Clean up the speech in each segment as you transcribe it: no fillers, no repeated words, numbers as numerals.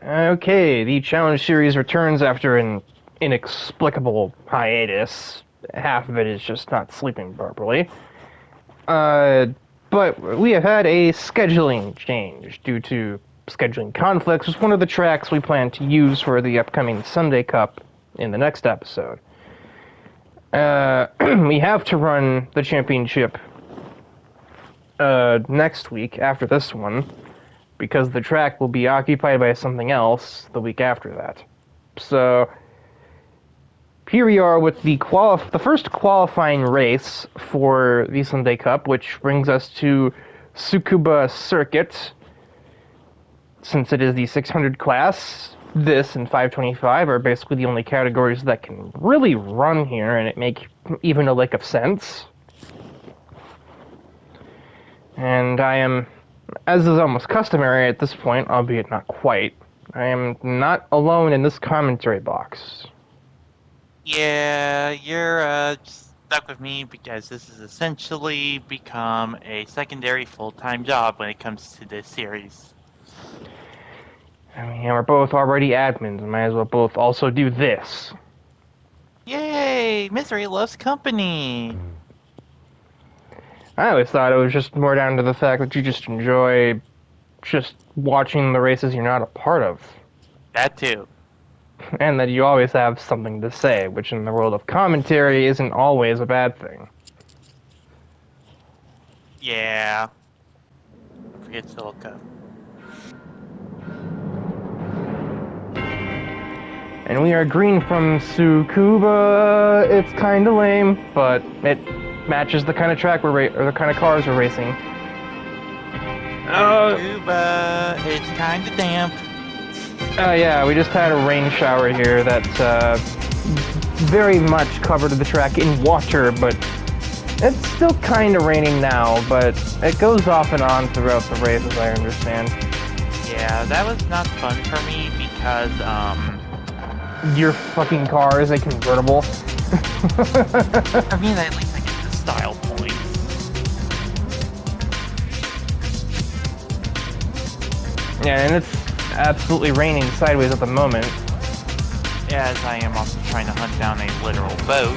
Okay, the Challenge Series returns after an inexplicable hiatus. Half of it is just not sleeping properly. Uh, but we have had a scheduling change due to scheduling conflicts with one of the tracks we plan to use for the upcoming Sunday Cup in the next episode. We have to run the championship next week after this one, because the track will be occupied by something else the week after that. So here we are with the first qualifying race for the Sunday Cup, which brings us to Tsukuba Circuit. Since it is the 600 class, this and 525 are basically the only categories that can really run here and it make even a lick of sense. And I am, as is almost customary at this point, albeit not quite, I am not alone in this commentary box. Yeah, you're stuck with me because this has essentially become a secondary full-time job when it comes to this series. I mean, we're both already admins, and might as well both also do this. Yay! Misery loves company! I always thought it was just more down to the fact that you just enjoy just watching the races you're not a part of. That too. And that you always have something to say, which in the world of commentary isn't always a bad thing. Yeah. Forget Silica. And we are green from Tsukuba. It's kinda lame, but it matches the kind of track or the kind of cars we're racing. Cuba, it's kinda damp. Yeah, we just had a rain shower here that very much covered the track in water, but it's still kind of raining now, but it goes off and on throughout the race, as I understand. Yeah, that was not fun for me because, Your fucking car is a convertible. I mean, at least I get the style points. Yeah, and it's absolutely raining sideways at the moment. As I am also trying to hunt down a literal boat.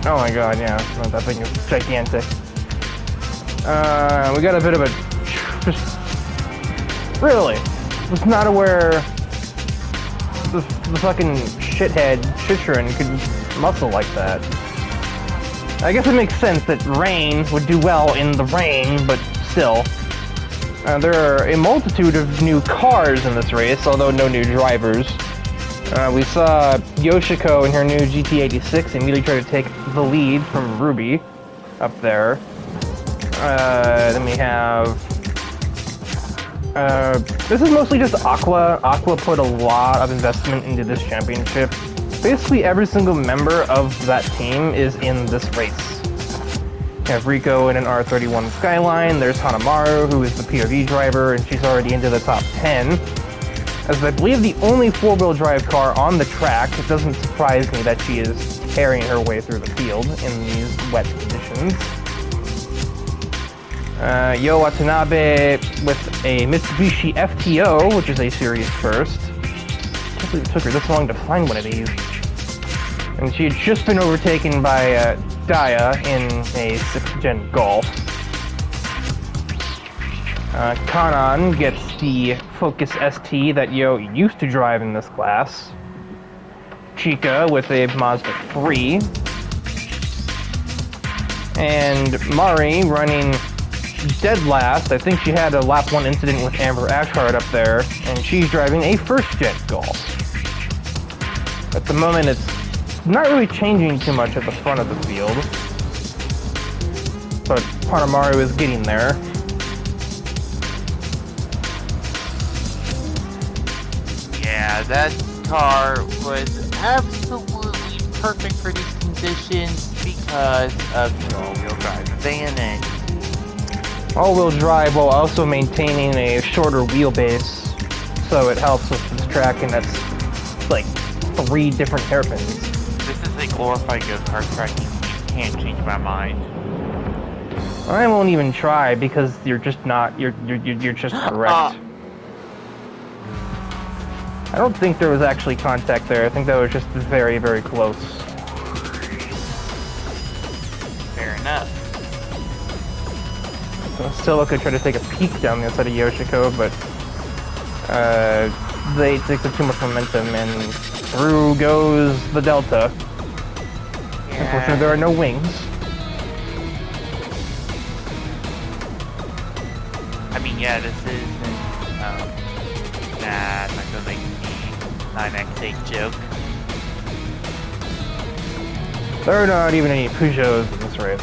Oh my god, yeah, that thing is gigantic. We got a bit of a... just... Really? Was not aware the fucking shithead Shishrin could muscle like that. I guess it makes sense that rain would do well in the rain, but still. There are a multitude of new cars in this race, although no new drivers. We saw Yoshiko in her new GT86 immediately try to take the lead from Ruby up there. Then we have... this is mostly just Aqua. Aqua put a lot of investment into this championship. Basically every single member of that team is in this race. We have Rico in an R31 Skyline, there's Hanamaru, who is the POV driver, and she's already into the top 10. As I believe the only four-wheel drive car on the track, it doesn't surprise me that she is carrying her way through the field in these wet conditions. Yo Watanabe with a Mitsubishi FTO, which is a series first. I can't believe it took her this long to find one of these. And she had just been overtaken by Daya in a 6th gen Golf. Kanan gets the Focus ST that Yo used to drive in this class. Chica with a Mazda 3. And Mari running dead last. I think she had a lap 1 incident with Amber Ashhart up there, and she's driving a 1st gen Golf. At the moment, it's not really changing too much at the front of the field, but Hanamaru is getting there. Yeah, that car was absolutely perfect for these conditions because of the all-wheel drive advantage. All-wheel drive while also maintaining a shorter wheelbase, so it helps with this track, and that's like 3 different hairpins. This is a glorified go-kart track, and you can't change my mind. I won't even try because you're just not. You're just correct. I don't think there was actually contact there. I think that was just very, very close. Fair enough. So Silica tried to take a peek down the inside of Yoshiko, but they took too much momentum, and through goes the Delta. Unfortunately, there are no wings. I mean, yeah, this isn't. Nah, I'm not gonna make the 9x8 joke. There are not even any Peugeots in this race.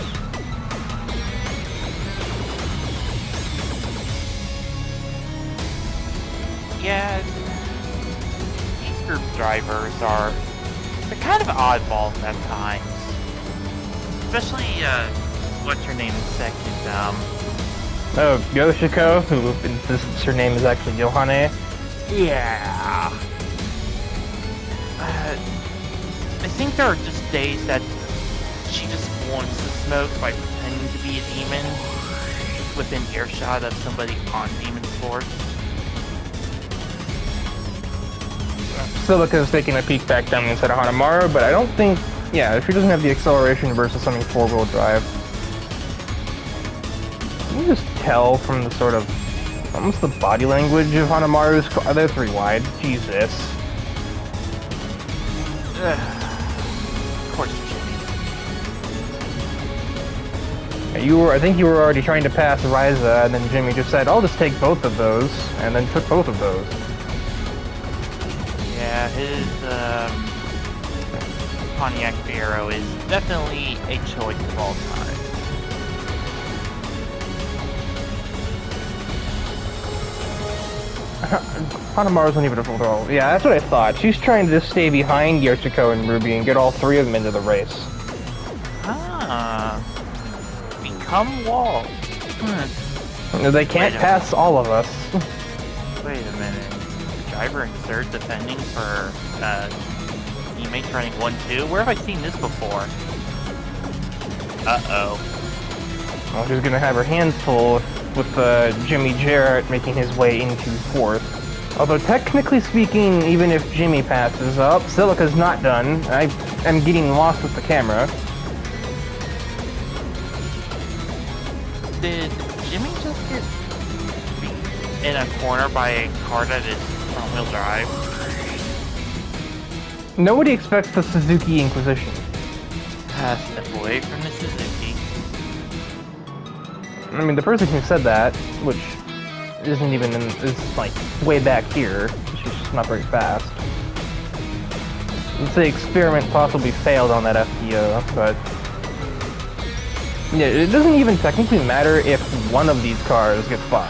Yeah, these group drivers they're kind of oddballs at times. Especially, what's her name in second, Oh, Yoshiko, who insists her name is actually Yohane. yeah. I think there are just days that she just wants to smoke by pretending to be a demon within earshot of somebody on Demon's Force. Silica's taking a peek back down the inside of Hanamaru, but I don't think, yeah, she doesn't have the acceleration versus something four-wheel drive. You can just tell from the sort of, almost the body language of Hanamaru's car. They're 3 wide. Jesus. Of course, Jimmy. I think you were already trying to pass Ryza, and then Jimmy just said, I'll just take both of those, and then took both of those. Yeah, his Pontiac Fiero is definitely a choice of all time. Hanamaru's not even a full throttle. Yeah, that's what I thought. She's trying to just stay behind Yoshiko and Ruby and get all 3 of them into the race. Ah. Become wall. They can't pass all of us. Wait a minute. The driver in third defending for teammates running 1-2? Where have I seen this before? Uh-oh. Well, she's gonna have her hands full with Jimmy Jarrett making his way into 4th. Although technically speaking, even if Jimmy passes up, Silica's not done. I am getting lost with the camera. Did Jimmy just get in a corner by a car that is front-wheel drive? Nobody expects the Suzuki Inquisition. Step away from the Suzuki. I mean, the person who said that, which isn't even is like way back here, she's just not very fast. Let's say experiment possibly failed on that FTO, but yeah, it doesn't even technically matter if one of these cars gets by.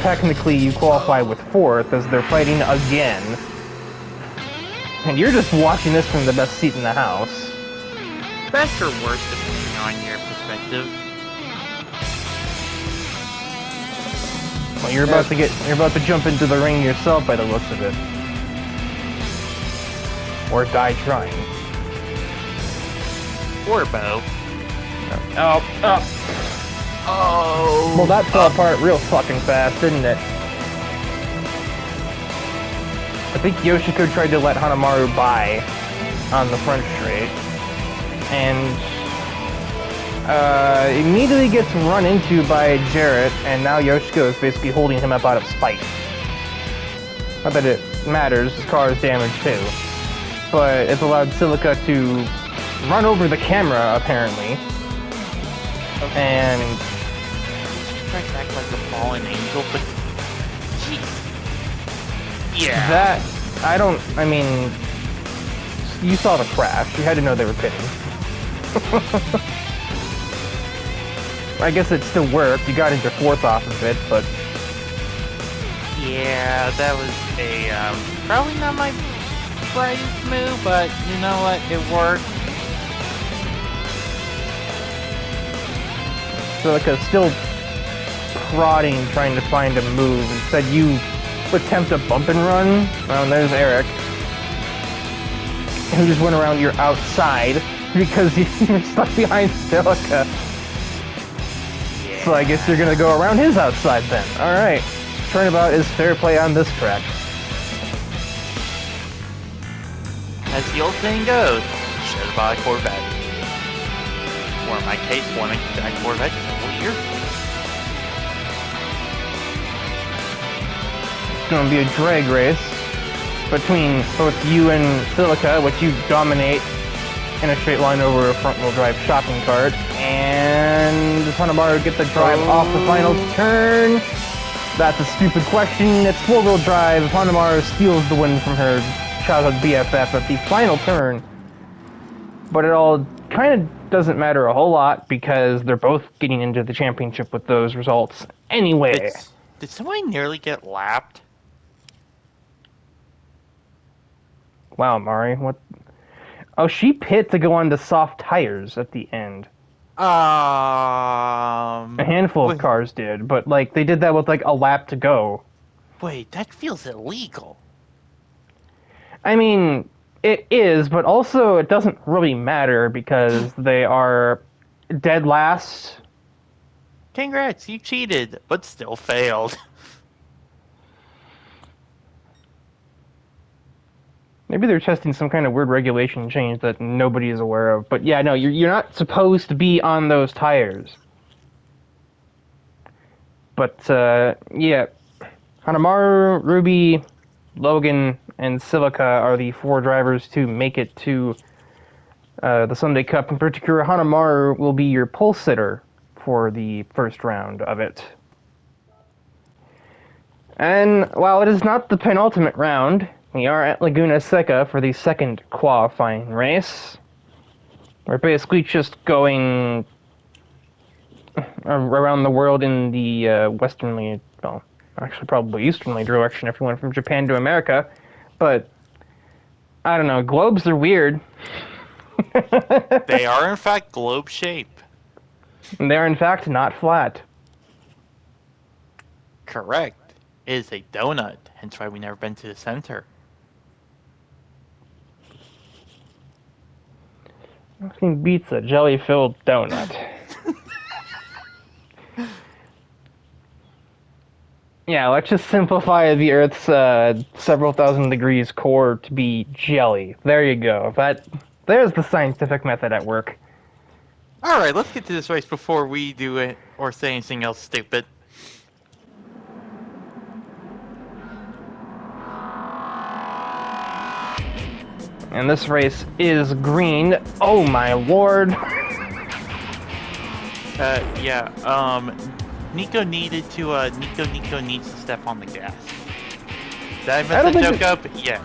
Technically, you qualify with 4th as they're fighting again, and you're just watching this from the best seat in the house. Best or worst depending on your perspective. Well, you're about to jump into the ring yourself by the looks of it. Or die trying. Or both. Oh. Well, that fell apart real fucking fast, didn't it? I think Yoshiko tried to let Hanamaru by on the front straight, and immediately gets run into by Jarrett, and now Yoshiko is basically holding him up out of spite. Not that it matters, his car is damaged too. But it's allowed Silica to run over the camera, apparently. Okay. And Tries to act like a fallen angel, but jeez. Yeah. that, I mean, you saw the crash. You had to know they were pitting. I guess it still worked. You got into 4th off of it, but Yeah, that was a probably not my brightest move, but you know what? It worked. Silica's still prodding, trying to find a move. Instead, you attempt a bump and run. Well, and there's Eric, who just went around your outside because you're stuck behind Silica. Yeah. So I guess you're gonna go around his outside then. Alright. Turnabout is fair play on this track. as the old saying goes, should have bought a Corvette. Or in my case, wanting that Corvette several years ago. It's gonna be a drag race between both you and Silica, which you dominate in a straight line over a front-wheel drive shopping cart, and does Hanamaru get the drive off the final turn? That's a stupid question. It's four-wheel drive. Hanamaru steals the win from her childhood BFF at the final turn, but it all kind of doesn't matter a whole lot because they're both getting into the championship with those results anyway. Did somebody nearly get lapped? Wow, Mari, what? Oh, she pit to go on to soft tires at the end. A handful of cars did, but like they did that with like a lap to go. Wait, that feels illegal. I mean, it is, but also it doesn't really matter because they are dead last. Congrats, you cheated, but still failed. Maybe they're testing some kind of weird regulation change that nobody is aware of. But yeah, no, you're not supposed to be on those tires. But yeah, Hanamaru, Ruby, Logan, and Silica are the four drivers to make it to the Sunday Cup. In particular, Hanamaru will be your pole sitter for the first round of it. And while it is not the penultimate round, we are at Laguna Seca for the second qualifying race. We're basically just going around the world in the westernly, well, actually probably easternly direction if you went from Japan to America. But, I don't know, globes are weird. They are in fact globe shape. And they're in fact not flat. Correct. It is a donut, hence why we never been to the center. Nothing beats a jelly-filled donut. Yeah, let's just simplify the Earth's several thousand degrees core to be jelly. There you go. There's the scientific method at work. Alright, let's get to this race before we do it or say anything else stupid. And this race is green. Oh my lord. Nico needs to step on the gas. Did I mess the joke up? Yes.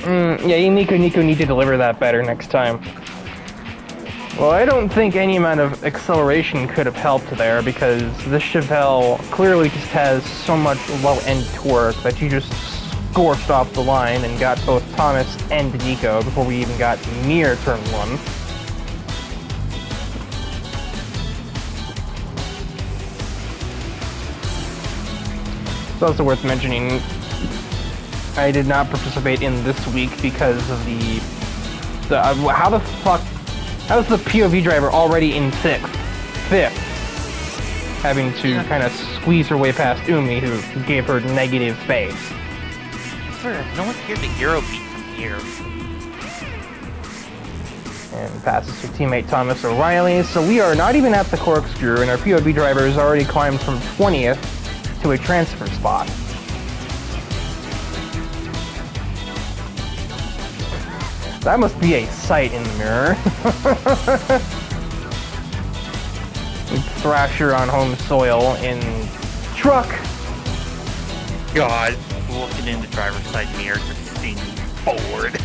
Yeah, Nico need to deliver that better next time. Well, I don't think any amount of acceleration could have helped there because this Chevelle clearly just has so much low-end torque that you just scorched off the line and got both Thomas and Nico before we even got near turn one. It's also worth mentioning I did not participate in this week because of how the fuck, how is the POV driver already in fifth, having to kind of squeeze her way past Umi, who gave her negative space. No one's here to Euro beat from here. And passes her teammate Thomas O'Reilly, so we are not even at the corkscrew, and our POV driver has already climbed from 20th to a transfer spot. That must be a sight in the mirror. Thrasher on home soil in truck. God. Looking in the driver's side mirror to see forward.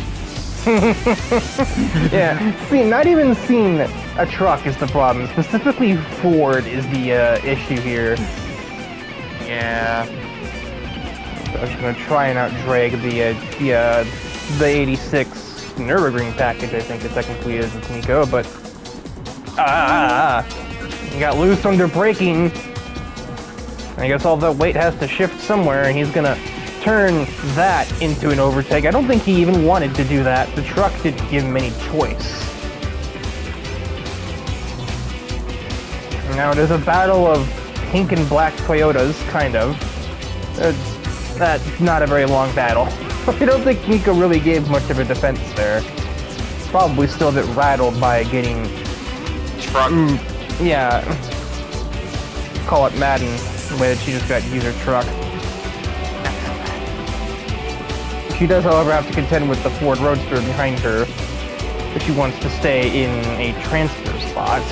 Yeah, see, not even seeing a truck is the problem. Specifically, Ford is the issue here. Yeah. So I was gonna try and out-drag the 86 Nürburgring package, I think it technically is with Nico, but he got loose under braking. I guess all the weight has to shift somewhere, and he's gonna turn that into an overtake. I don't think he even wanted to do that. The truck didn't give him any choice. Now it is a battle of pink and black Toyotas, kind of. That's not a very long battle. I don't think Nico really gave much of a defense there. Probably still a bit rattled by getting... Truck. Yeah. Call it Madden, the way that she just got user truck. She does, however, have to contend with the Ford Roadster behind her, if she wants to stay in a transfer spot.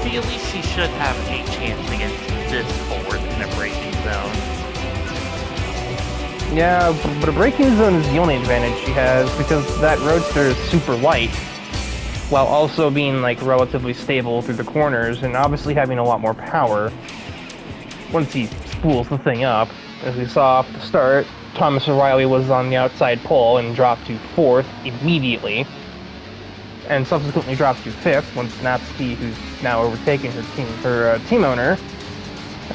See, at least she should have a chance against this Ford in a braking zone. Yeah, but a braking zone is the only advantage she has, because that Roadster is super light, while also being, like, relatively stable through the corners, and obviously having a lot more power once he spools the thing up. As we saw off the start, Thomas O'Reilly was on the outside pole and dropped to 4th immediately, and subsequently dropped to 5th once Natsuki, who's now overtaken her team owner,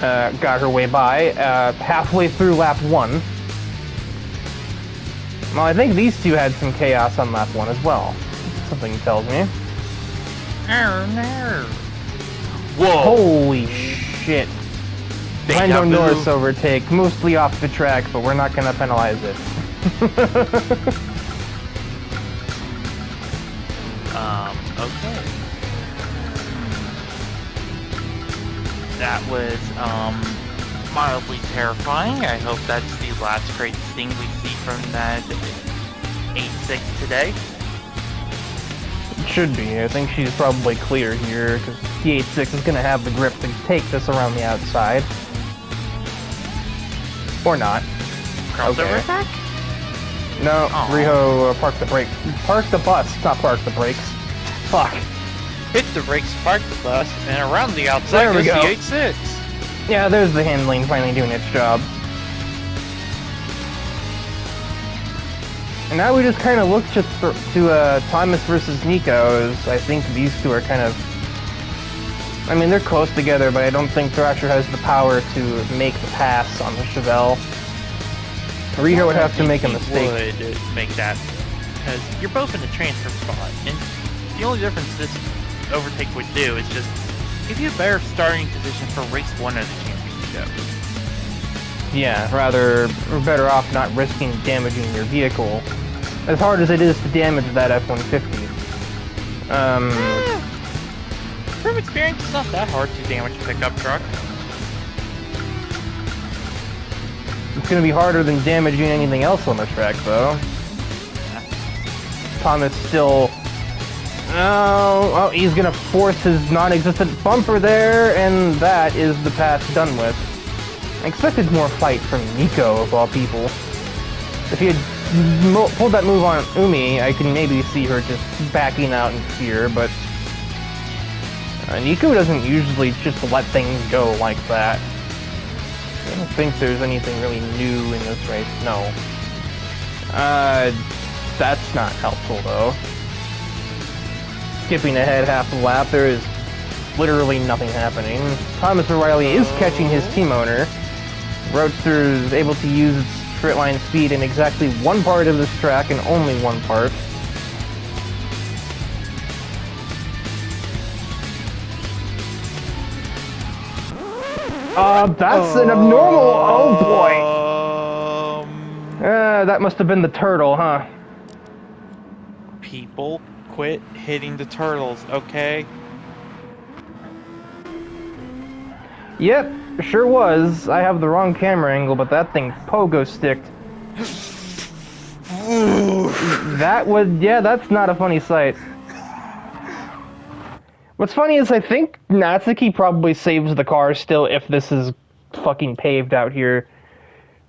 got her way by, halfway through lap 1. Well, I think these two had some chaos on lap 1 as well. Something tells me. Oh no! Whoa! Holy shit! Lando Norris overtake, mostly off the track, but we're not gonna penalize it. Okay. That was, mildly terrifying. I hope that's the last great thing we see from that 8-6 today. It should be. I think she's probably clear here, because the 8-6 is gonna have the grip to take this around the outside. Or not. Crossover attack? No, Aww. Riho parked the brake. Park the bus, not park the brakes. Fuck. Hit the brakes, park the bus, and around the outside There we is go. the 8-6. Yeah, there's the handling finally doing its job. And now we just kind of look to Thomas versus Nico, as I think these two are kind of... I mean, they're close together, but I don't think Thrasher has the power to make the pass on the Chevelle. Riho would have to make a mistake. Would make that, because you're both in the transfer spot, and the only difference this overtake would do is just give you a better starting position for race 1 of the championship. Yeah, better off not risking damaging your vehicle. As hard as it is to damage that F-150. From experience, it's not that hard to damage a pickup truck. It's gonna be harder than damaging anything else on the track, though. Thomas still... Oh, well, he's gonna force his non-existent bumper there, and that is the pass done with. I expected more fight from Nico, of all people. If he had pulled that move on Umi, I can maybe see her just backing out in fear, but... Nico doesn't usually just let things go like that. I don't think there's anything really new in this race, no. That's not helpful, though. Skipping ahead half the lap, there is literally nothing happening. Thomas O'Reilly is catching his team owner. Roadster is able to use its straight line speed in exactly one part of this track, and only one part. That's an abnormal... Oh, boy. That must have been the turtle, huh? People, quit hitting the turtles, okay? Yep, sure was. I have the wrong camera angle, but that thing pogo sticked. That would... Yeah, that's not a funny sight. What's funny is I think Natsuki probably saves the car still if this is fucking paved out here.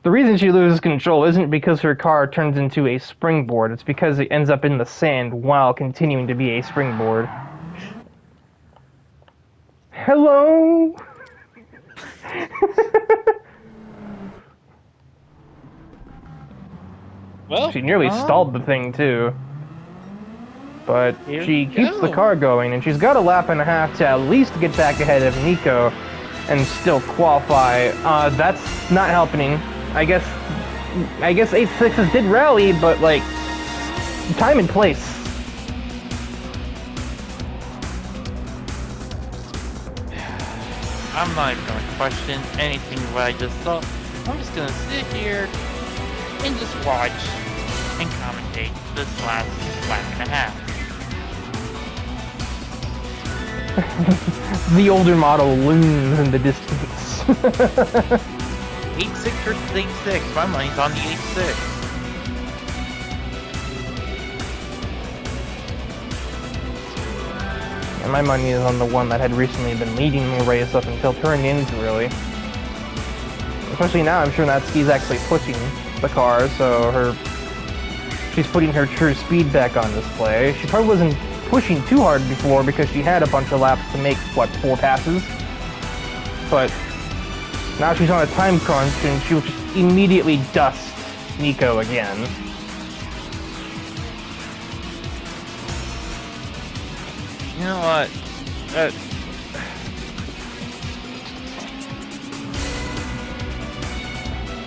The reason she loses control isn't because her car turns into a springboard, it's because it ends up in the sand while continuing to be a springboard. Hello? Well, She nearly stalled the thing too. But Here she we keeps go. the car going, and she's got a lap and a half to at least get back ahead of Nico and still qualify. That's not happening. I guess 8-6s did rally, but like, time and place. I'm not even going to question anything what I just saw. I'm just gonna sit here and just watch and commentate this last lap and a half. The older model looms in the distance. 8.6 versus 8.6. My money's on the 8.6. And my money is on the one that had recently been leading the race up until turning into, really. Especially now, I'm sure Natsuki's actually pushing the car, so she's putting her true speed back on display. She probably wasn't pushing too hard before because she had a bunch of laps to make, what, 4 passes? But now she's on a time crunch and she'll just immediately dust Nico again. You know what?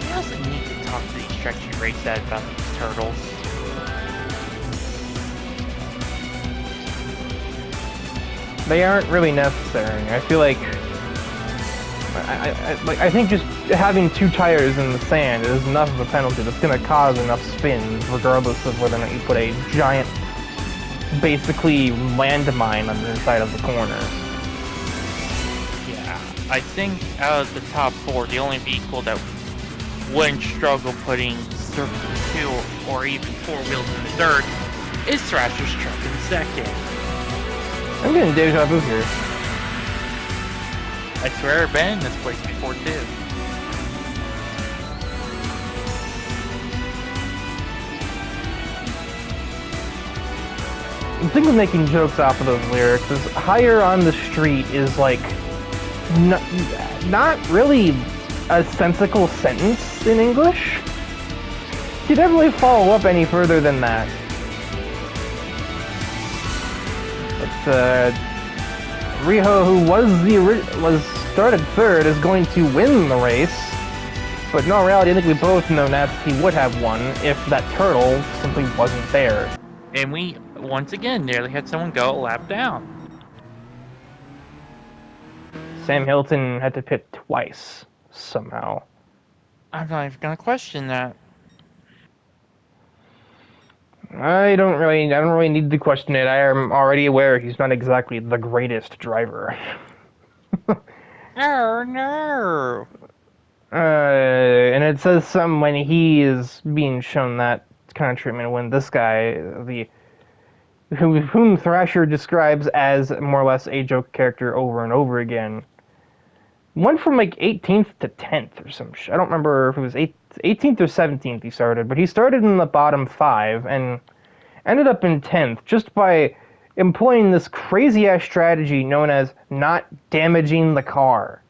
We also need to talk to these stretchy race ads about these turtles. They aren't really necessary. I feel like I think just having 2 tires in the sand is enough of a penalty that's going to cause enough spins, regardless of whether or not you put a giant, basically landmine on the inside of the corner. Yeah, I think out of the top 4, the only vehicle that wouldn't struggle putting Surface 2 or even 4 wheels in the dirt is Thrasher's truck in second. I'm getting deja vu here. I swear I've been in this place before too. The thing with making jokes off of those lyrics is higher on the street is like not really a sensical sentence in English. You never really follow up any further than that. But Riho, who was started third, is going to win the race. But in all reality, I think we both know Natsuki would have won if that turtle simply wasn't there. And we, once again, nearly had someone go a lap down. Sam Hilton had to pit twice, somehow. I'm not even gonna question that. I don't really need to question it. I am already aware he's not exactly the greatest driver. Oh no! And it says something when he is being shown that kind of treatment when this guy, whom Thrasher describes as more or less a joke character over and over again, went from like 18th to 10th or some shit. I don't remember if it was 18th or 17th he started, but he started in the bottom 5 and ended up in 10th just by employing this crazy-ass strategy known as not damaging the car.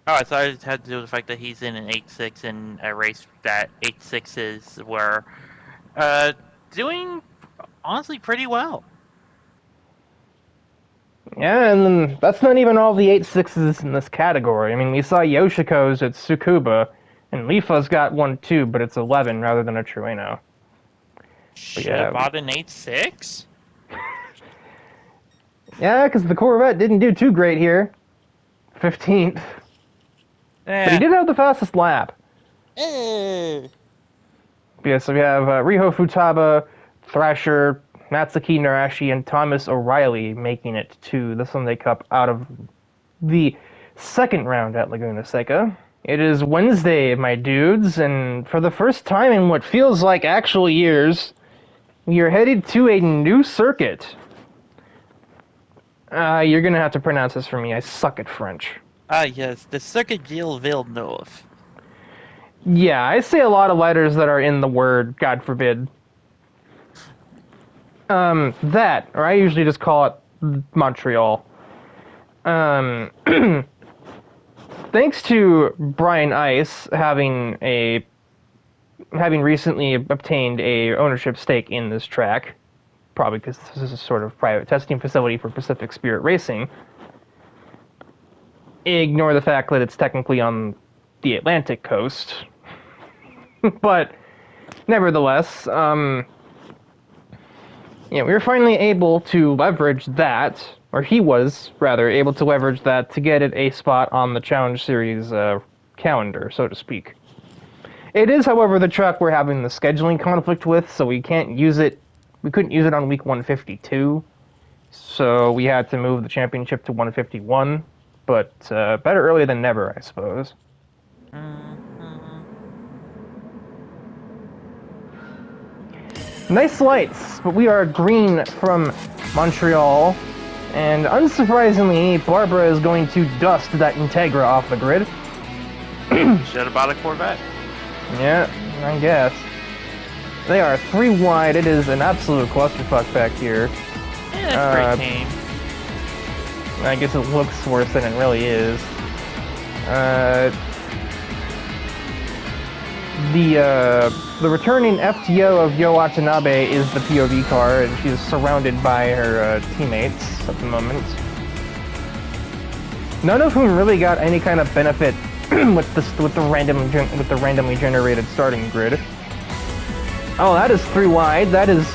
Oh, I thought it had to do with the fact that he's in an 8.6 in a race that 8.6s were doing honestly pretty well. Yeah, and then that's not even all the 8.6s in this category. I mean, we saw Yoshiko's at Tsukuba, and Lifa's got one too, but it's 11 rather than a Trueno. Should have bought an 8.6? Yeah, because the Corvette didn't do too great here. 15th. But he did have the fastest lap. Yeah, so we have Riho Futaba, Thrasher, Natsuki Narashi, and Thomas O'Reilly making it to the Sunday Cup out of the second round at Laguna Seca. It is Wednesday, my dudes, and for the first time in what feels like actual years, we are headed to a new circuit. You're gonna have to pronounce this for me. I suck at French. Yes, the Circuit Gilles Villeneuve. Yeah, I say a lot of letters that are in the word, God forbid. That, or I usually just call it Montreal. Thanks to Brian Ice having recently obtained a ownership stake in this track, probably because this is a sort of private testing facility for Pacific Spirit Racing. Ignore the fact that it's technically on the Atlantic coast. But, nevertheless, we were finally able to leverage that, or he was, rather, able to leverage that to get it a spot on the Challenge Series calendar, so to speak. It is, however, the truck we're having the scheduling conflict with, so we can't use it. We couldn't use it on week 152, so we had to move the championship to 151. But better early than never, I suppose. Nice lights, but we are green from Montreal, and unsurprisingly, Barbara is going to dust that Integra off the grid. Should have bought a Corvette. Yeah, I guess. They are 3 wide. It is an absolute clusterfuck back here. Yeah, it's pretty tame. I guess it looks worse than it really is. The returning FTO of Yo Watanabe is the POV car, and she's surrounded by her teammates at the moment. None of whom really got any kind of benefit with the randomly generated starting grid. Oh, that is 3 wide. That is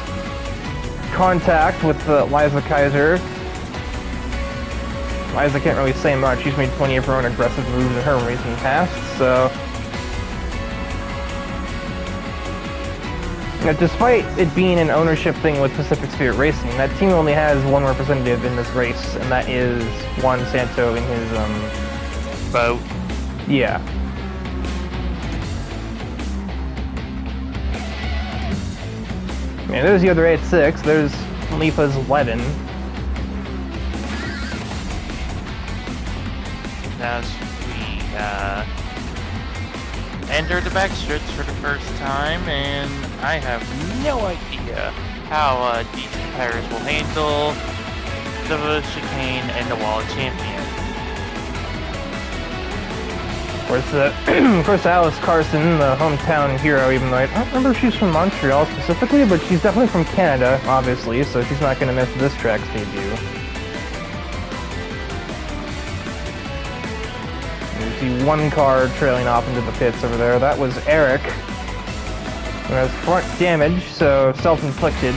contact with Liza Kaiser. Liza can't really say much. She's made plenty of her own aggressive moves in her racing past, so... Now, despite it being an ownership thing with Pacific Spirit Racing, that team only has one representative in this race, and that is Juan Santo in his, boat. Yeah. Yeah, there's the other 8.6. There's Lifa's 11. As we enter the backstretch for the first time, and I have no idea how these competitors will handle the chicane and the wall of champions. Of course, Alice Carson, the hometown hero, even though I don't remember if she's from Montreal specifically, but she's definitely from Canada, obviously, so she's not going to miss this track's debut. You see one car trailing off into the pits over there. That was Eric. Who has front damage, so self-inflicted.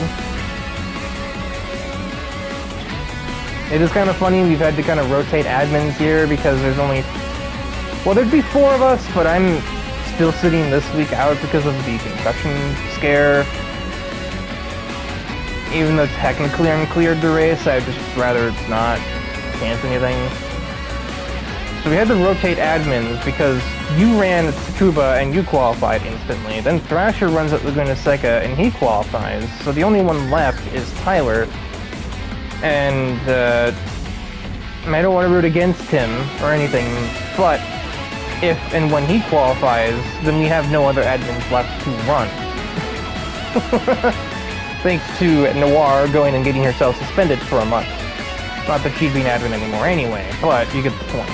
It is kind of funny, we've had to kind of rotate admins here because there's only... Well, there'd be 4 of us, but I'm still sitting this week out because of the concussion scare. Even though technically I'm cleared to race, I'd just rather not chance anything. So we had to rotate admins because you ran at Tsukuba and you qualified instantly. Then Thrasher runs at Laguna Seca and he qualifies. So the only one left is Tyler. And I don't want to root against him or anything, but if and when he qualifies, then we have no other admins left to run. Thanks to Noir going and getting herself suspended for a month. Not that she'd be an admin anymore anyway, but you get the point.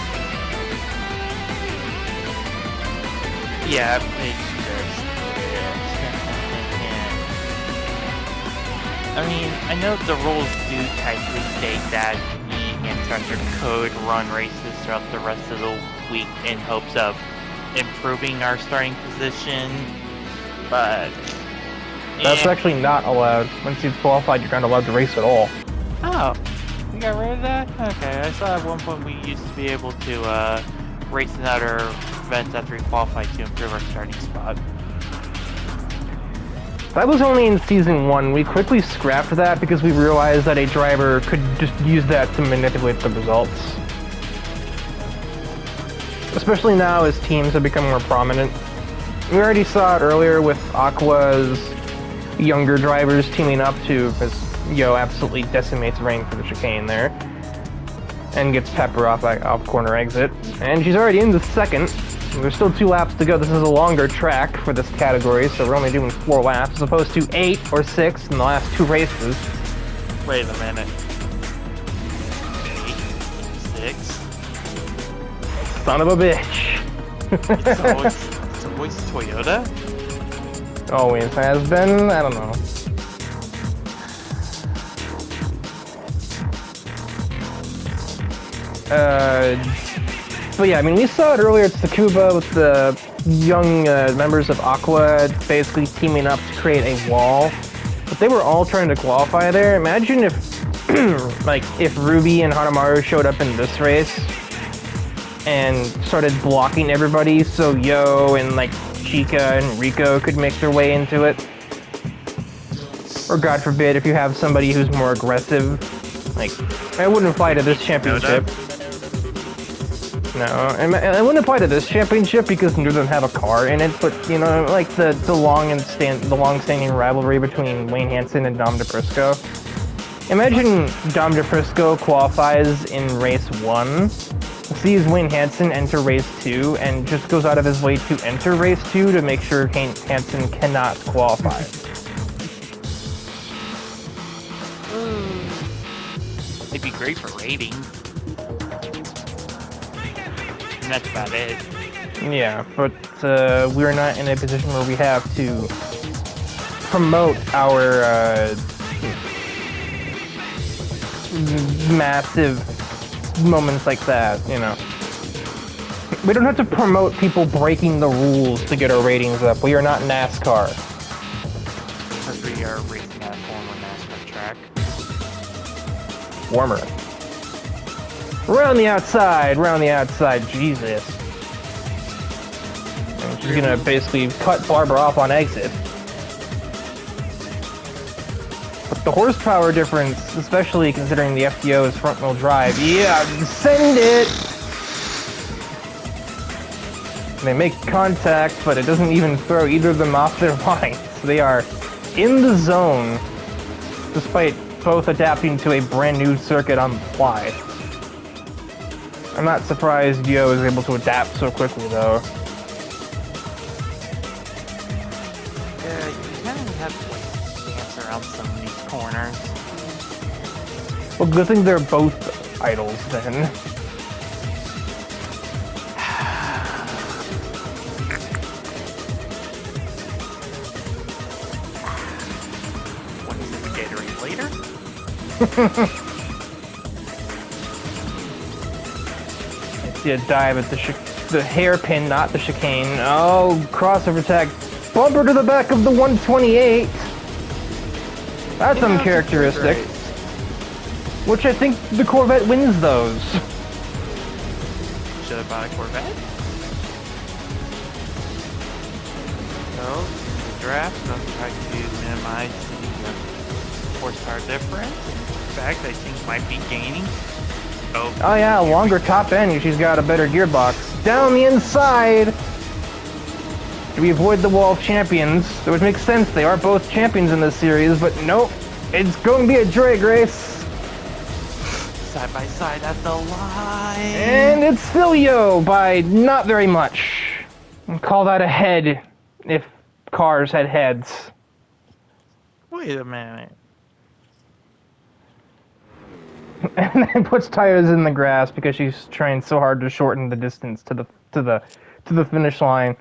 Yeah, it's just... I mean, I know the rules do technically state that me and Thrasher could run races throughout the rest of the week in hopes of improving our starting position, but... That's actually not allowed. Once you've qualified, you're not allowed to race at all. Oh, we got rid of that? Okay, I saw at one point we used to be able to race in other events after we qualified to improve our starting spot. That was only in Season 1. We quickly scrapped that because we realized that a driver could just use that to manipulate the results. Especially now as teams have become more prominent. We already saw it earlier with Aqua's younger drivers teaming up to, as Yo absolutely decimates Rain for the chicane there. And gets Pepper off corner exit. And she's already in the second. There's still 2 laps to go. This is a longer track for this category, so we're only doing 4 laps as opposed to 8 or 6 in the last 2 races. Wait a minute. 8, 6? Son of a bitch. It's always Toyota? Always has been. I don't know. But yeah, I mean, we saw it earlier at Tsukuba with the young members of Aqua basically teaming up to create a wall. But they were all trying to qualify there. Imagine if, like, if Ruby and Hanamaru showed up in this race. and started blocking everybody so Yo and like Chica and Rico could make their way into it. Or God forbid, if you have somebody who's more aggressive, like, I wouldn't apply to this championship. No, I wouldn't apply to this championship because neither of them have a car in it. But you know, like the long-standing rivalry between Wayne Hansen and Dom DePrisco. Imagine Dom DePrisco qualifies in race 1, sees Wayne Hansen enter race 2, and just goes out of his way to enter race 2 to make sure Hansen cannot qualify. It'd be great for ratings. And that's about it. Yeah, but we're not in a position where we have to promote our massive moments like that, you know. We don't have to promote people breaking the rules to get our ratings up. We are not NASCAR. Because we are racing at a former NASCAR track. Warmer. Round the outside, Jesus. And she's gonna basically cut Barbara off on exit. But the horsepower difference, especially considering the FTO is front-wheel drive, yeah, send it! They make contact, but it doesn't even throw either of them off their lines. They are in the zone, despite both adapting to a brand new circuit on the fly. I'm not surprised Yo is able to adapt so quickly, though. Yeah, you kind of have to like dance around some of these corners. Well, good thing they're both idols, then. What is it, the Gatorade later? See a dive at the hairpin, not the chicane. Oh, crossover tag. Bumper to the back of the 128. That's uncharacteristic. Which I think the Corvette wins those. Should have bought a Corvette? So, in the draft, I'm trying to minimize the horsepower difference. In fact, I think might be gaining. Oh Yeah, longer top end. She's got a better gearbox. Down the inside. Do we avoid the wall of champions? Which makes sense. They are both champions in this series, but nope. It's going to be a drag race. Side by side at the line. And it's still Yo by not very much. And call that a head if cars had heads. Wait a minute. And then puts tires in the grass because she's trying so hard to shorten the distance to the finish line.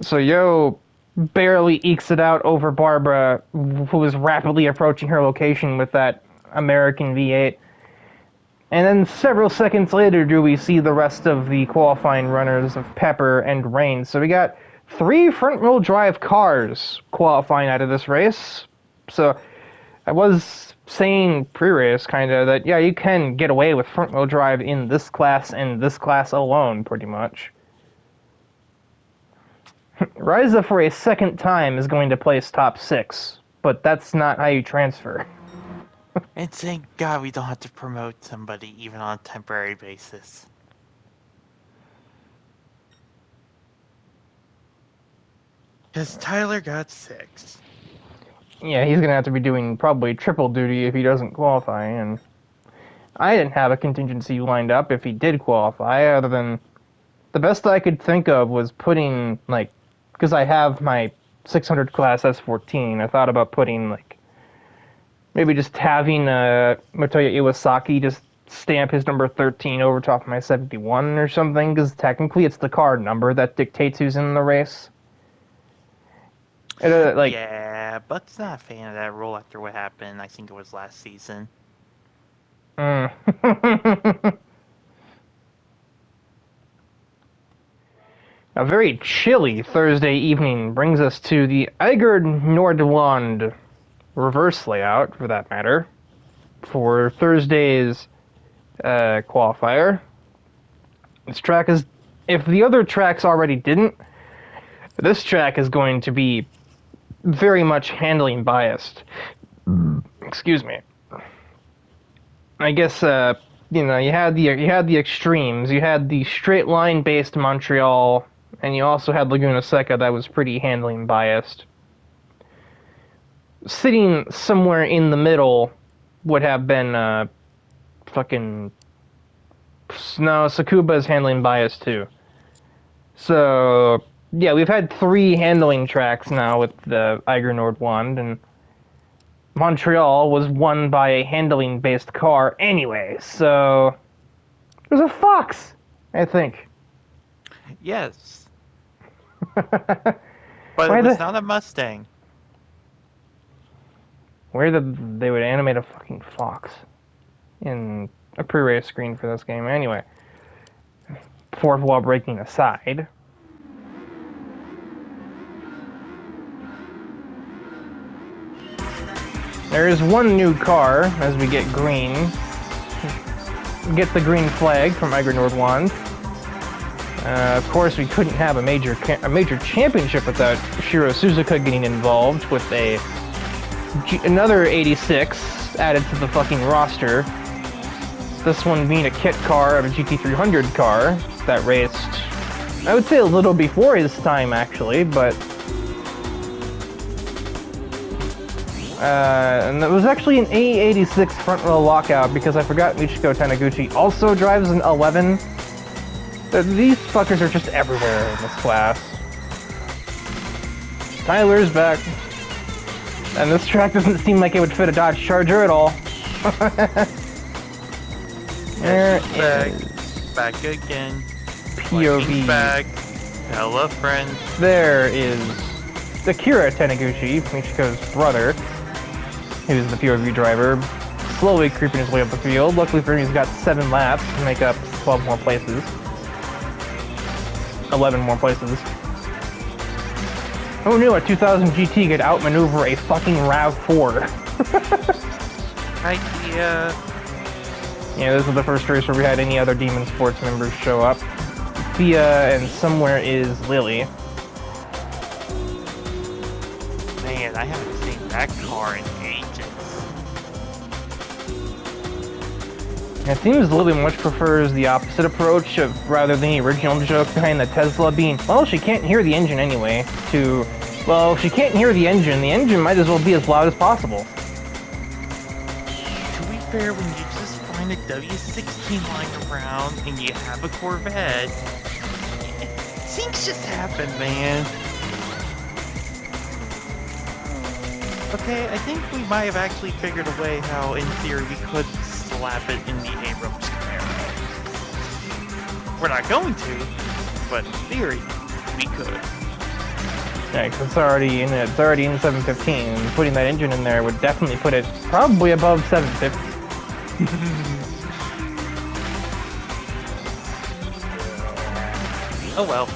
So Yo barely ekes it out over Barbara, who is rapidly approaching her location with that American V8. And then several seconds later do we see the rest of the qualifying runners of Pepper and Rain. So we got 3 front-wheel drive cars qualifying out of this race. So I was saying pre-race kind of that, yeah, you can get away with front-wheel drive in this class and this class alone, pretty much. Riza for a second time is going to place top 6, but that's not how you transfer. And thank God we don't have to promote somebody even on a temporary basis. Because Tyler got 6. Yeah, he's gonna have to be doing probably triple duty if he doesn't qualify, and I didn't have a contingency lined up if he did qualify, other than the best I could think of was putting, like, because I have my 600 class S14, I thought about putting, like, maybe just having Motoya Iwasaki just stamp his number 13 over top of my 71 or something, because technically it's the car number that dictates who's in the race. Yeah, Buck's not a fan of that rule after what happened. I think it was last season. A very chilly Thursday evening brings us to the Eiger Nordland reverse layout, for that matter, for Thursday's qualifier. This track is, if the other tracks already didn't, this track is going to be very much handling biased. Excuse me. I guess you know, you had the extremes. You had the straight line based Montreal, and you also had Laguna Seca that was pretty handling biased. Sitting somewhere in the middle would have been fucking no, Tsukuba is handling biased too. So yeah, we've had 3 handling tracks now with the Eiger Nordwand, and Montreal was won by a handling-based car anyway, so it was a Fox, I think. Yes. But Why it was not a Mustang. Where did they would animate a fucking Fox in a pre-race screen for this game? Anyway, fourth wall breaking aside. There is one new car as we get green. Get the green flag from Eiger Nordwand. Of course, we couldn't have a major championship without Shiro Suzuka getting involved with another 86 added to the fucking roster. This one being a kit car of a GT300 car that raced, I would say, a little before his time actually, but and it was actually an A86 front row lockout because I forgot Michiko Taniguchi also drives an 11. These fuckers are just everywhere in this class. Tyler's back. And this track doesn't seem like it would fit a Dodge Charger at all. There is back again. POV. Back. Hello, friends. There is Akira Taniguchi, Michiko's brother, who's the POV driver, slowly creeping his way up the field. Luckily for him, he's got 7 laps to make up 12 more places. 11 more places. Who knew a 2000 GT could outmaneuver a fucking RAV4? Idea. Yeah, this is the first race where we had any other Demon Sports members show up. Thea and somewhere is Lily. Man, I haven't seen that car in ages. It seems Lily much prefers the opposite approach of rather than the original joke behind the Tesla being, well, she can't hear the engine anyway, to, well, if she can't hear the engine might as well be as loud as possible. To be fair, when you just find a W16 lying around and you have a Corvette, things just happen, man. Okay, I think we might have actually figured a way how, in theory, we could slap it in the Abrams Camaro. We're not going to, but in theory, we could. Yeah, 'cause it's already in 715, and putting that engine in there would definitely put it probably above 750. Oh well.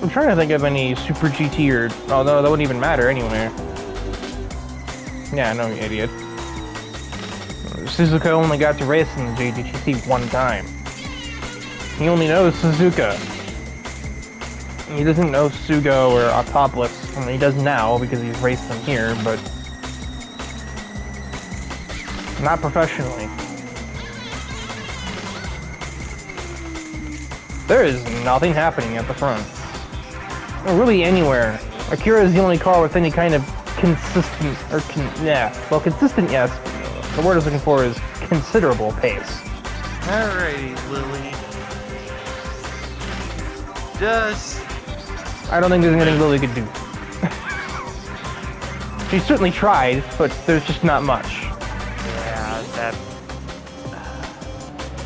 I'm trying to think of any Super GT or... Oh, no, that wouldn't even matter anyway. Yeah, no, you idiot. Suzuka only got to race in the JGT one time. He only knows Suzuka. He doesn't know Sugo or Autopolis. I mean, he does now because he's raced them here, but... not professionally. There is nothing happening at the front. Or really anywhere. Akira is the only car with any kind of consistent, or consistent, yes. The word I was looking for is considerable pace. Alrighty, Lily. Just... I don't think there's anything Lily could do. She certainly tried, but there's just not much. Yeah, that...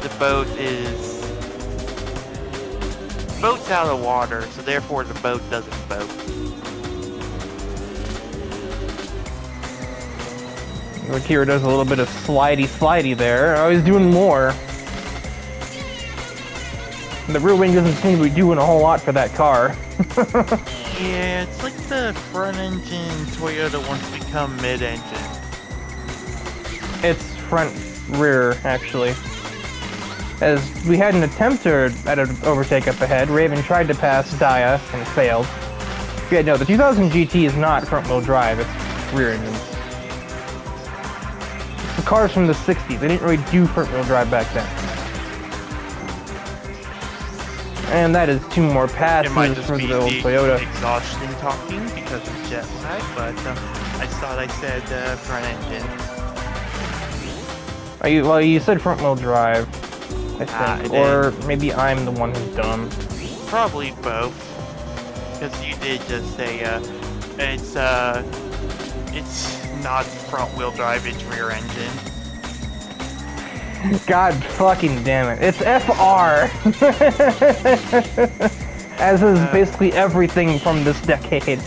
the boat is... the boat's out of water, so therefore the boat doesn't boat. Akira does a little bit of slidey there. Oh, he's doing more. The rear wing doesn't seem to be doing a whole lot for that car. Yeah, it's like the front engine Toyota wants to become mid-engine. It's front rear, actually. As we had an attempt at an overtake up ahead, Raven tried to pass Daya and failed. Yeah, no, the 2000 GT is not front-wheel drive, it's rear engine. The cars from the 60s, they didn't really do front-wheel drive back then. And that is 2 more passes It might just for be the old the Toyota. exhaustion talking because of jet lag, but I thought I said front engine. Well, you said front-wheel drive, I Ah, think. I Or maybe I'm the one who's dumb. Probably both, because you did just say it's not front wheel drive, it's rear engine. God fucking damn it. It's FR! As is basically everything from this decade.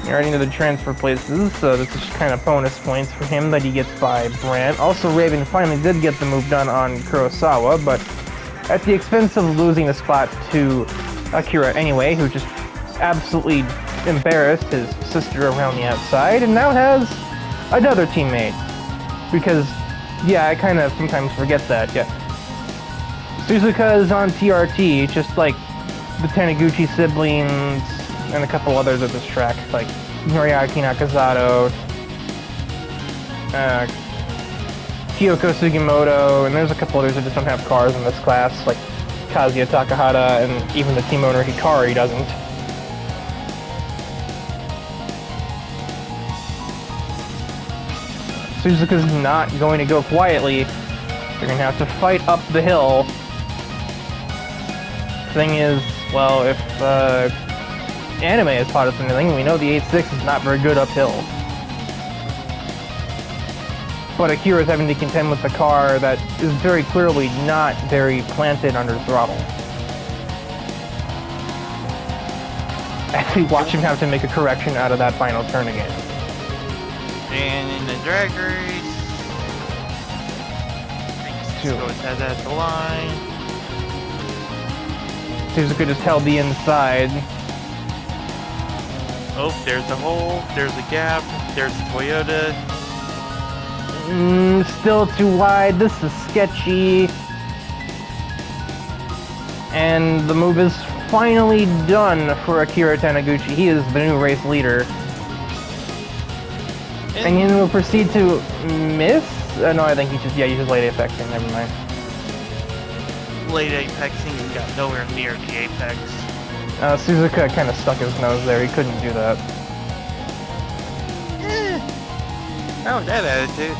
You're right into the transfer places, so this is kind of bonus points for him that he gets by Brandt. Also, Raven finally did get the move done on Kurosawa, but at the expense of losing a spot to Akira anyway, who just absolutely embarrassed his sister around the outside, and now has another teammate. Because, yeah, I kind of sometimes forget that, yeah. Suzuka's on TRT, just like the Taniguchi siblings and a couple others at this track, like Noriaki Nakazato, Kyoko Sugimoto, and there's a couple others that just don't have cars in this class, like Kazuya Takahata, and even the team owner Hikari doesn't. Suzuka's not going to go quietly. They're going to have to fight up the hill. Thing is, well, if anime has taught us anything, we know the 8.6 is not very good uphill. But Akira's having to contend with a car that is very clearly not very planted under throttle. As we watch him have to make a correction out of that final turn again. And in the drag race, Suzuka has at the line. Suzuka just held the inside. Oh, there's a hole, there's a gap, there's Toyota. Still too wide, this is sketchy. And the move is finally done for Akira Taniguchi. He is the new race leader. And he will proceed to miss? No, I think he just late apexing, never mind. Late apexing and got nowhere near the apex. Suzuka kind of stuck his nose there, he couldn't do that. Not with that attitude.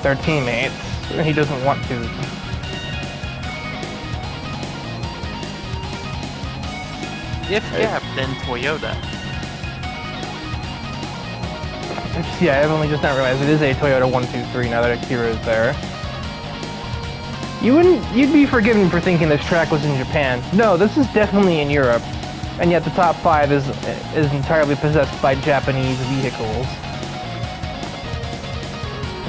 They're teammates, he doesn't want to. If gap, then Toyota. Yeah, I've only just not realized it is a Toyota 123 now that Akira is there. You'd be forgiven for thinking this track was in Japan. No, this is definitely in Europe. And yet the top 5 is entirely possessed by Japanese vehicles.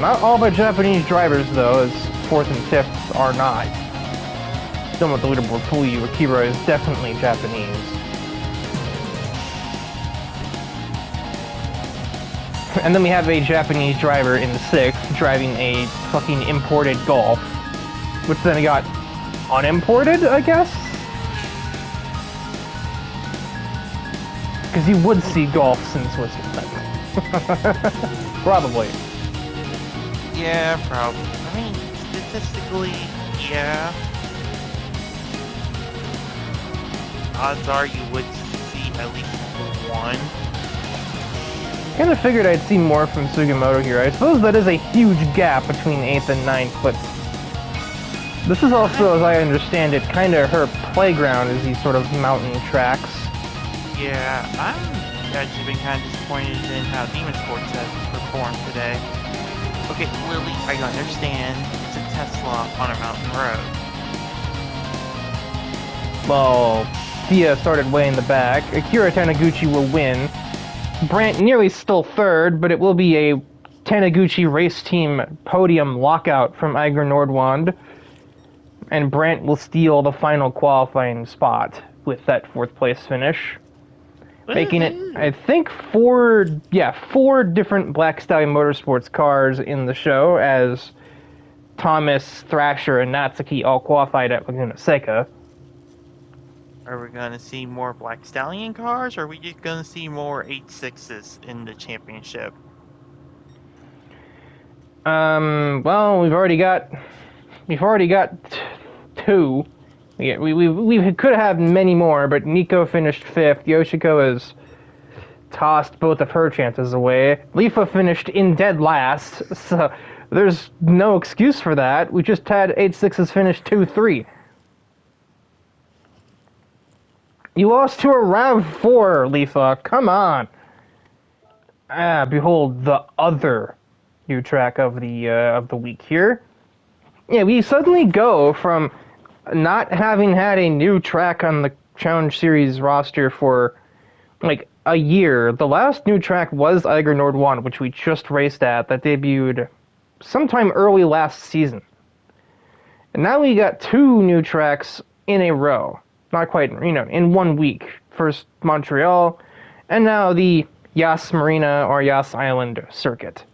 Not all the Japanese drivers, though, as 4th and 5th are not. Don't let the leaderboard fool you, Akira is definitely Japanese. And then we have a Japanese driver in the 6th driving a fucking imported Golf, which then got unimported, I guess? Because you would see Golfs in Switzerland. Probably. Yeah, probably. I mean, statistically, yeah. Odds are you would see at least one. Kind of figured I'd see more from Sugimoto here. I suppose that is a huge gap between 8th and 9th, but this is also, as I understand it, kind of her playground is these sort of mountain tracks. Yeah, I'm actually been kind of disappointed in how Demon Sports has performed today. Okay, Lily, I understand it's a Tesla on a mountain road. Well, Thea started way in the back. Akira Taniguchi will win. Brandt nearly still 3rd, but it will be a Taniguchi race team podium lockout from Iger Nordwand. And Brandt will steal the final qualifying spot with that 4th place finish. making it, I think, four different Black Stallion Motorsports cars in the show, as Thomas, Thrasher, and Natsuki all qualified at Laguna Seca. Are we going to see more Black Stallion cars, or are we just going to see more 8.6s in the championship? Well, we've already got two. We could have many more, but Nico finished 5th. Yoshiko has tossed both of her chances away. Lifa finished in dead last, so there's no excuse for that. We just had 8.6s finish 2-3. You lost to a RAV4, Lifa. Come on. Behold the other new track of the week here. Yeah, we suddenly go from not having had a new track on the Challenge Series roster for like a year. The last new track was Eiger Nord 1, which we just raced at, that debuted sometime early last season. And now we got 2 new tracks in a row. Not quite, in 1 week. First Montreal, and now the Yas Marina or Yas Island circuit.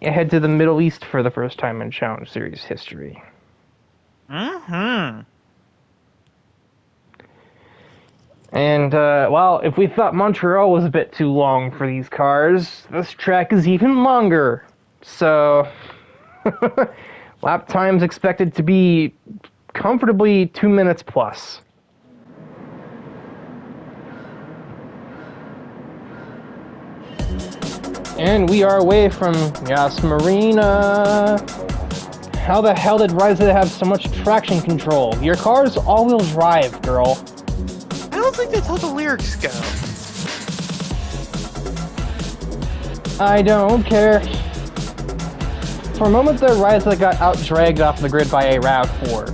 Head to the Middle East for the first time in Challenge Series history. Mm-hmm. And, well, if we thought Montreal was a bit too long for these cars, this track is even longer. So, lap time's expected to be comfortably 2 minutes plus. And we are away from Yas Marina. How the hell did Ryza have so much traction control? Your car's all-wheel drive, girl. I don't think that's how the lyrics go. I don't care. For a moment there, Ryza got out-dragged off the grid by a RAV4.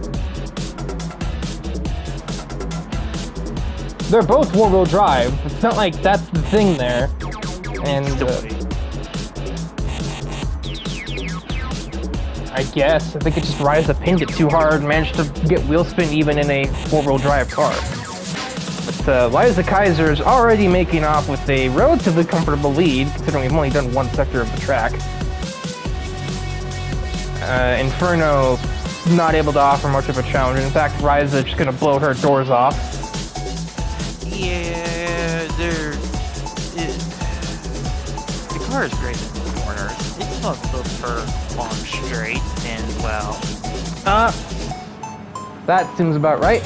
They're both four-wheel drive. It's not like that's the thing there. And, I guess. I think it just Ryza pinned it too hard and managed to get wheel spin even in a four-wheel drive car. But Liza Kaiser's already making off with a relatively comfortable lead, considering we've only done one sector of the track. Inferno not able to offer much of a challenge. In fact, Ryza just gonna blow her doors off. Yeah, the car is great in the corners. It's not built for long straight, and well... That seems about right.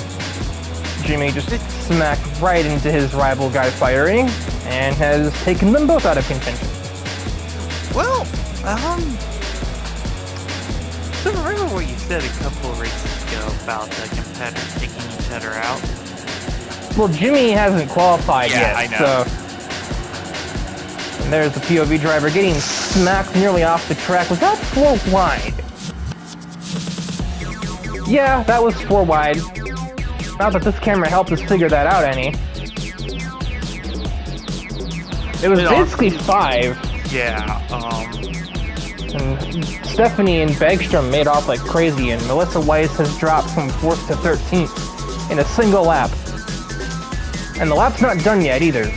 Jimmy just smacked right into his rival Guy Firing, and has taken them both out of contention. Well, so remember what you said a couple of races ago about the competitors taking each other out? Well, Jimmy hasn't qualified yet, I know. So... And there's the POV driver getting smacked nearly off the track. Was that 4 wide? Yeah, that was 4 wide. Not that this camera helped us figure that out any. It was basically 5. Yeah, And Stephanie and Bergstrom made off like crazy, and Melissa Weiss has dropped from 4th to 13th in a single lap. And the lap's not done yet either. And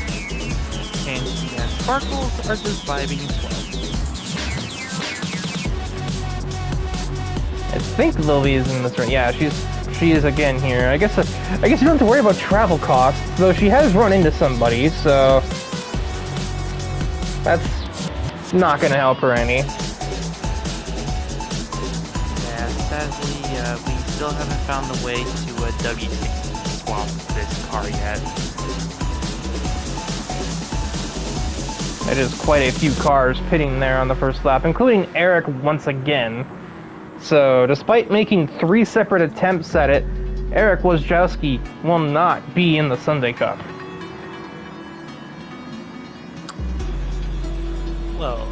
yeah, Sparkles are just vibing as well. I think Lily is in this right. Yeah, she is again here. I guess you don't have to worry about travel costs, though she has run into somebody, so that's not gonna help her any. Yeah, sadly, we still haven't found the way to a W60 swap this car yet. It is quite a few cars pitting there on the first lap, including Eric once again. So, despite making 3 separate attempts at it, Eric Wojciechowski will not be in the Sunday Cup. Well.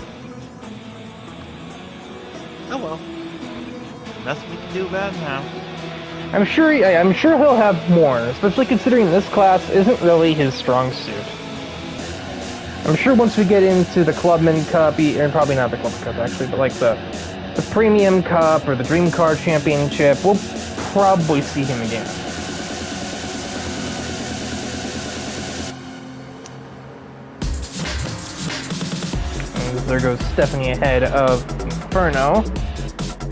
Oh well. Nothing we can do about it now. I'm sure he'll have more, especially considering this class isn't really his strong suit. I'm sure once we get into the Clubman Cup, and probably not the Clubman Cup actually, but like the Premium Cup or the Dream Car Championship, we'll probably see him again. as there goes Stephanie ahead of Inferno.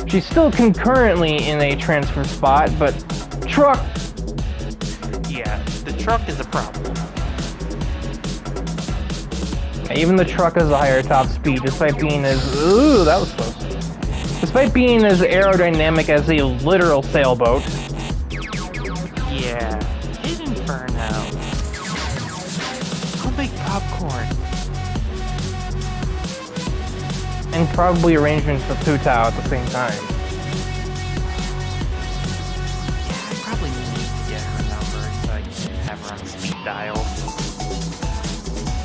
She's still concurrently in a transfer spot, but truck. Yeah, the truck is a problem. Even the truck has a higher top speed, despite being as that was close. Despite being as aerodynamic as a literal sailboat. Yeah, hit Inferno. Go make popcorn. And probably arrangements for Putao at the same time. Yeah, I probably need to get her number so I can have her on speed dial.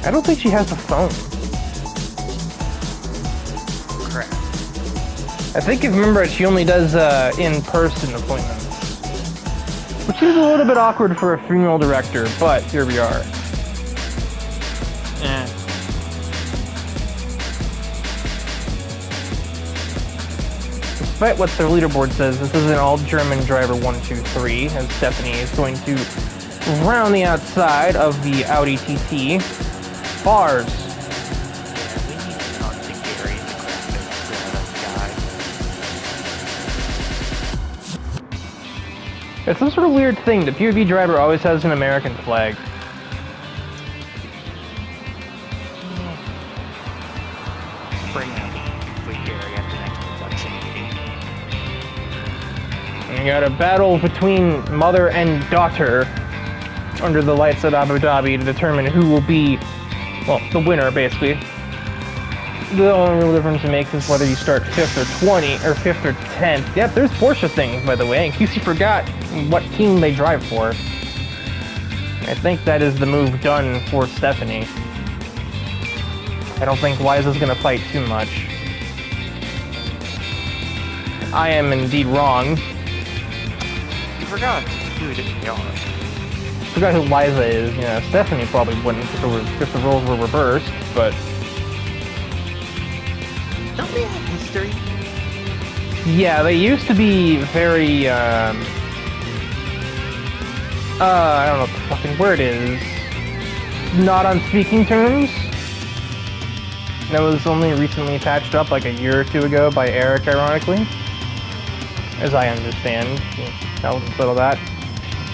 I don't think she has a phone. Crap. I think if you remember it, she only does in-person appointments. Which is a little bit awkward for a funeral director, but here we are. Eh. Despite what the leaderboard says, this is an all-German driver 1-2-3, as Stephanie is going to round the outside of the Audi TT. Bars. Yeah, we need to talk to Gary, the graphics guy. It's some sort of weird thing. The POV driver always has an American flag. Bring up with Gary at the next production meeting. And you got a battle between mother and daughter under the lights at Abu Dhabi to determine who will be, well, the winner, basically. The only real difference it makes is whether you start 5th or 20, or 5th or 10th. Yep, there's Porsche things, by the way, in case you forgot what team they drive for. I think that is the move done for Stephanie. I don't think Wise is going to fight too much. I am indeed wrong. You forgot who they are. Forgot who Liza is. You know, Stephanie probably wouldn't if the roles were reversed, but... Don't they have history? Yeah, they used to be very, I don't know what the fucking word is. Not on speaking terms. That was only recently patched up like a year or two ago by Eric, ironically. As I understand. That will settle that.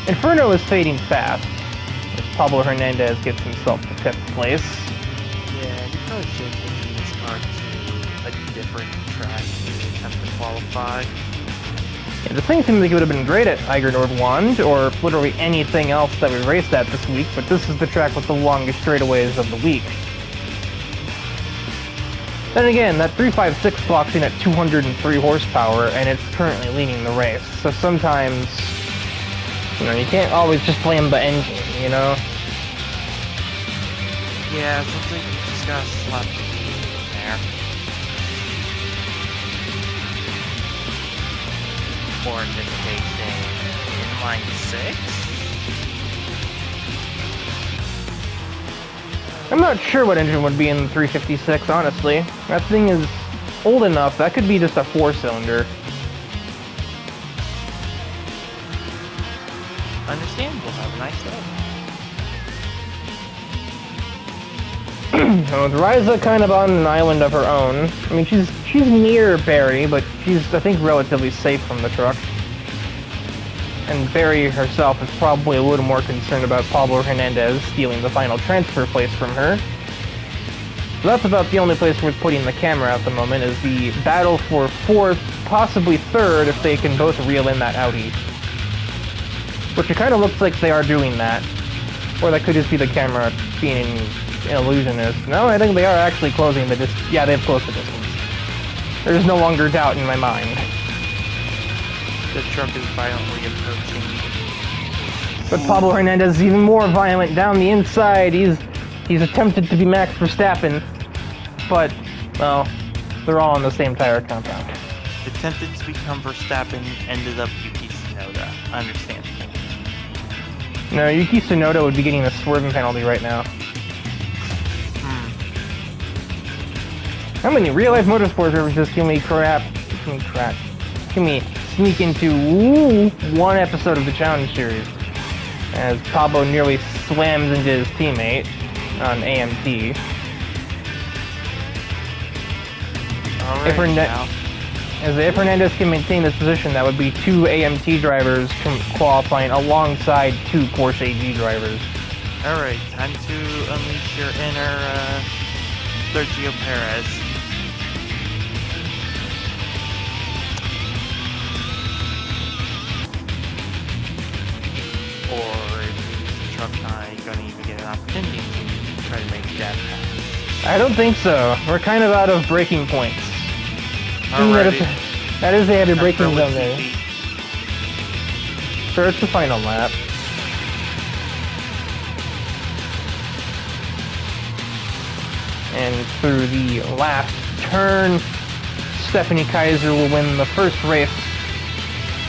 Inferno is fading fast, as Pablo Hernandez gets himself to 5th place. Yeah, you probably should take this car to a different track to attempt to qualify. Yeah, the thing seems like it would have been great at Eiger Nordwand, or literally anything else that we raced at this week, but this is the track with the longest straightaways of the week. Then again, that 356 clocks in at 203 horsepower, and it's currently leading the race. So sometimes, you know, you can't always just blame the engine, you know? Yeah, something you just gotta slap the heat in there. Or in this case, in inline 6? I'm not sure what engine would be in the 356, honestly. That thing is old enough, that could be just a 4-cylinder. Understandable, have a nice day. With Ryza kind of on an island of her own. I mean, she's near Barry, but she's, I think, relatively safe from the truck. And Barry herself is probably a little more concerned about Pablo Hernandez stealing the final transfer place from her. So that's about the only place worth putting the camera at the moment, is the battle for 4th, possibly 3rd, if they can both reel in that Audi. Which it kind of looks like they are doing that. Or that could just be the camera being an illusionist. No, I think they are actually closing the distance. Yeah, they've closed the distance. There's no longer doubt in my mind. The truck is violently approaching. But Pablo Hernandez is even more violent down the inside. He's attempted to be Max Verstappen, but, well, they're all on the same tire compound. Attempted to become Verstappen, ended up Yuki Tsunoda. Understandable. No, Yuki Tsunoda would be getting a swerving penalty right now. How many real-life motorsports references can we sneak into one episode of the Challenge Series? As Pablo nearly slams into his teammate on AMT. if Hernandez can maintain this position, that would be 2 AMT drivers qualifying alongside 2 Porsche AG drivers. Alright, time to unleash your inner Sergio Perez. Or is the truck not going to even get an opportunity to try to make that pass? I don't think so. We're kind of out of braking points. Alrighty. That is, they have a braking Temper zone with there. TP. Sure, it's the final lap. And through the last turn, Stephanie Kaiser will win the first race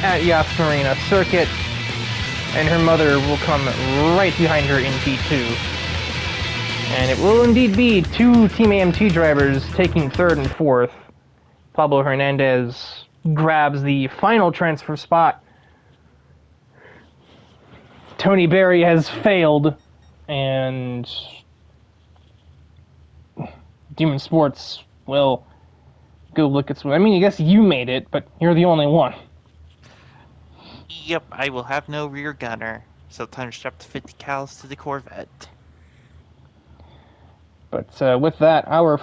at Yas Marina Circuit, and her mother will come right behind her in P2. And it will indeed be 2 Team AMT drivers taking 3rd and 4th. Pablo Hernandez grabs the final transfer spot. Tony Berry has failed, and Demon Sports will go look at some. I mean, I guess you made it, but you're the only one. Yep, I will have no rear gunner, so time to strap the 50 cals to the Corvette. But with that, our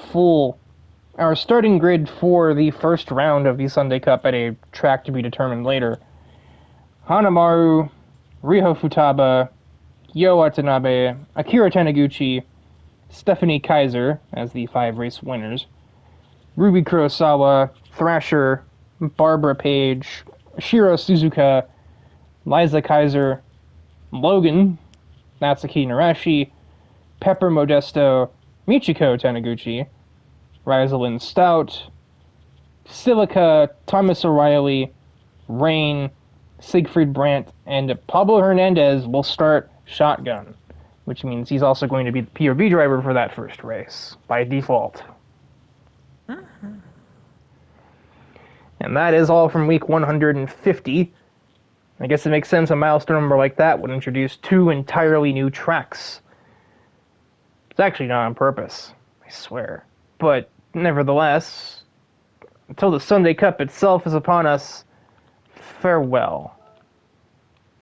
starting grid for the first round of the Sunday Cup at a track to be determined later: Hanamaru, Riho Futaba, Yo Watanabe, Akira Taniguchi, Stephanie Kaiser as the 5 race winners, Ruby Kurosawa, Thrasher, Barbara Page, Shiro Suzuka, Liza Kaiser, Logan, Natsuki Narashi, Pepper Modesto, Michiko Taniguchi, Rosalind Stout, Silica, Thomas O'Reilly, Rain, Siegfried Brandt, and Pablo Hernandez will start shotgun, which means he's also going to be the PRB driver for that first race, by default. And that is all from week 150. I guess it makes sense a milestone number like that would introduce 2 entirely new tracks. It's actually not on purpose, I swear. But nevertheless, until the Sunday Cup itself is upon us, farewell.